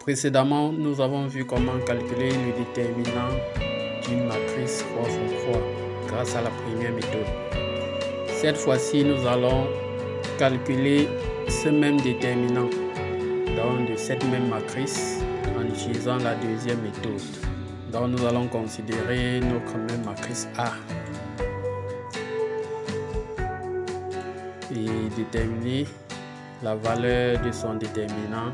Précédemment, nous avons vu comment calculer le déterminant d'une matrice 3x3 grâce à la première méthode. Cette fois-ci, nous allons calculer ce même déterminant de cette même matrice en utilisant la deuxième méthode. Donc nous allons considérer notre même matrice A et déterminer la valeur de son déterminant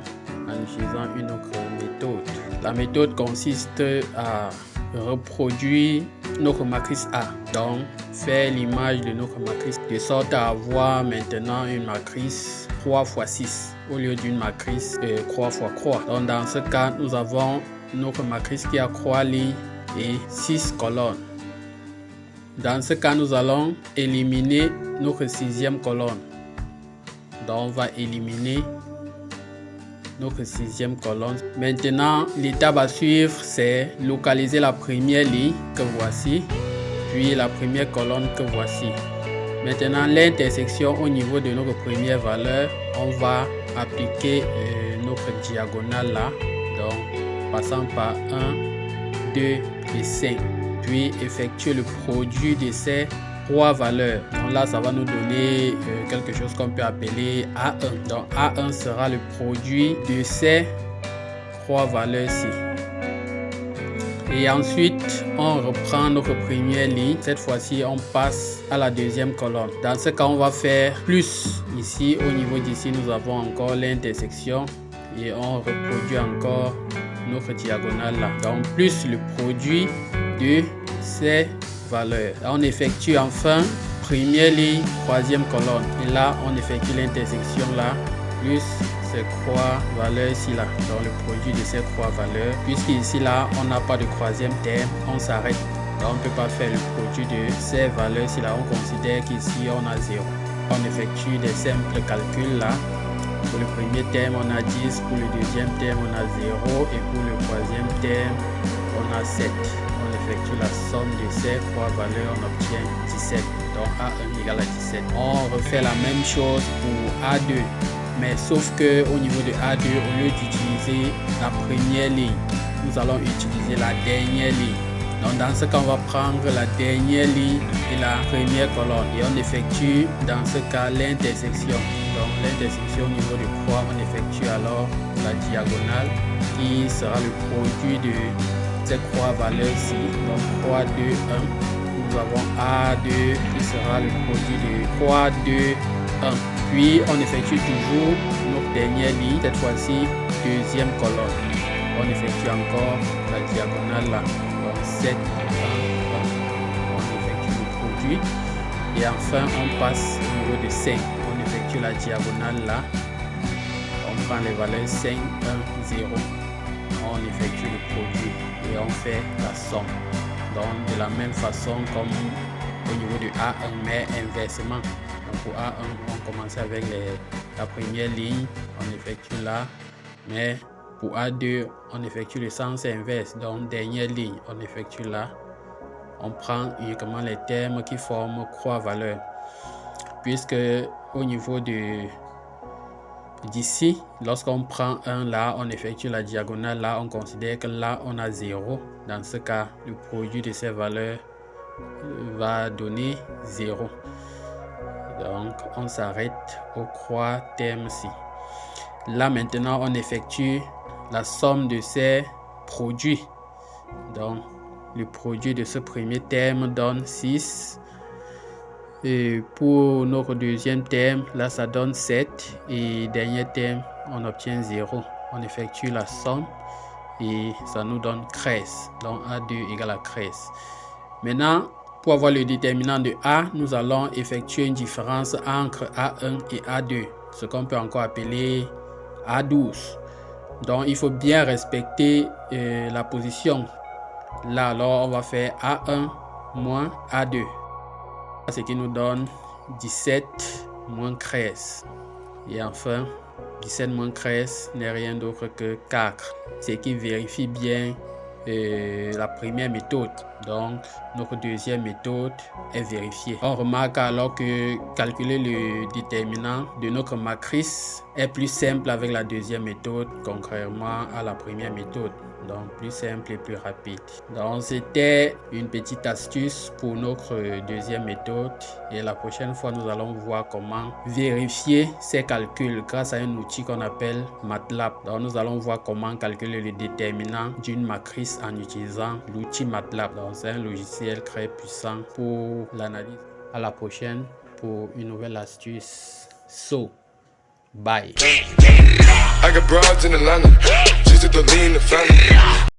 en utilisant une autre méthode. La méthode consiste à reproduire notre matrice A, donc faire l'image de notre matrice de sorte à avoir maintenant une matrice 3 x 6 au lieu d'une matrice croix x croix. Donc dans ce cas, nous avons notre matrice qui a 3 lignes et 6 colonnes. Dans ce cas, nous allons éliminer notre sixième colonne. Donc on va éliminer notre sixième colonne. Maintenant, l'étape à suivre, c'est localiser la première ligne que voici, puis la première colonne que voici. Maintenant, l'intersection au niveau de notre première valeur, on va appliquer notre diagonale là, donc passant par 1, 2 et 5, puis effectuer le produit de ces trois valeurs. Donc là, ça va nous donner quelque chose qu'on peut appeler A1. Donc A1 sera le produit de ces trois valeurs-ci. Et ensuite, on reprend notre première ligne. Cette fois-ci, on passe à la deuxième colonne. Dans ce cas, on va faire plus. Ici, au niveau d'ici, nous avons encore l'intersection. Et on reproduit encore notre diagonale là. Donc, plus le produit de ces valeurs. Là, on effectue enfin première ligne, troisième colonne. Et là, on effectue l'intersection là, plus ces trois valeurs ici là. Donc, le produit de ces trois valeurs. Puisqu'ici là, on n'a pas de troisième terme, on s'arrête. Donc, on ne peut pas faire le produit de ces valeurs ici là. On considère qu'ici, on a 0. On effectue des simples calculs là. Pour le premier terme, on a 10. Pour le deuxième terme, on a 0. Et pour le troisième terme, on a 7. On effectue la somme de ces trois valeurs, on obtient 17. Donc A1 égale à 17. On refait la même chose pour A2. Mais sauf que au niveau de A2, au lieu d'utiliser la première ligne, nous allons utiliser la dernière ligne. Donc dans ce cas, on va prendre la dernière ligne et la première colonne. Et on effectue dans ce cas l'intersection. Donc l'intersection au niveau de croix, on effectue alors la diagonale qui sera le produit de ces trois valeurs-ci. Donc 3, 2, 1. Nous avons A2 qui sera le produit de 3, 2, 1. Puis on effectue toujours notre dernière ligne. Cette fois-ci, deuxième colonne. On effectue encore la diagonale là. Donc 7, 1, 1. On effectue le produit. Et enfin, on passe au niveau de 5. On effectue la diagonale là. On prend les valeurs 5, 1, 0. On effectue le produit et on fait la somme. Donc de la même façon comme au niveau de A1, mais inversement. Donc pour A1, on commence avec la première ligne, on effectue là, mais pour A2, on effectue le sens inverse. Donc dernière ligne, on effectue là. On prend uniquement les termes qui forment croix valeur. Puisque au niveau d'ici, lorsqu'on prend 1 là, on effectue la diagonale là, on considère que là, on a 0. Dans ce cas, le produit de ces valeurs va donner 0. Donc, on s'arrête aux croix termes-ci. Là, maintenant, on effectue la somme de ces produits. Donc, le produit de ce premier terme donne 6. Et pour notre deuxième terme, là ça donne 7. Et dernier terme, on obtient 0. On effectue la somme et ça nous donne 13. Donc A2 égale à 13. Maintenant, pour avoir le déterminant de A, nous allons effectuer une différence entre A1 et A2. Ce qu'on peut encore appeler A12. Donc il faut bien respecter la position. Là alors on va faire A1 moins A2. Ce qui nous donne 17 moins 13. Et enfin, 17 moins 13 n'est rien d'autre que 4. Ce qui vérifie bien la première méthode. Donc, notre deuxième méthode est vérifiée. On remarque alors que calculer le déterminant de notre matrice est plus simple avec la deuxième méthode, contrairement à la première méthode. Donc, plus simple et plus rapide. Donc, c'était une petite astuce pour notre deuxième méthode. Et la prochaine fois, nous allons voir comment vérifier ces calculs grâce à un outil qu'on appelle MATLAB. Donc, nous allons voir comment calculer le déterminant d'une matrice en utilisant l'outil MATLAB. Donc, c'est un logiciel très puissant pour l'analyse. À la prochaine pour une nouvelle astuce. So, bye. I got broads in Atlanta, just to lean the family.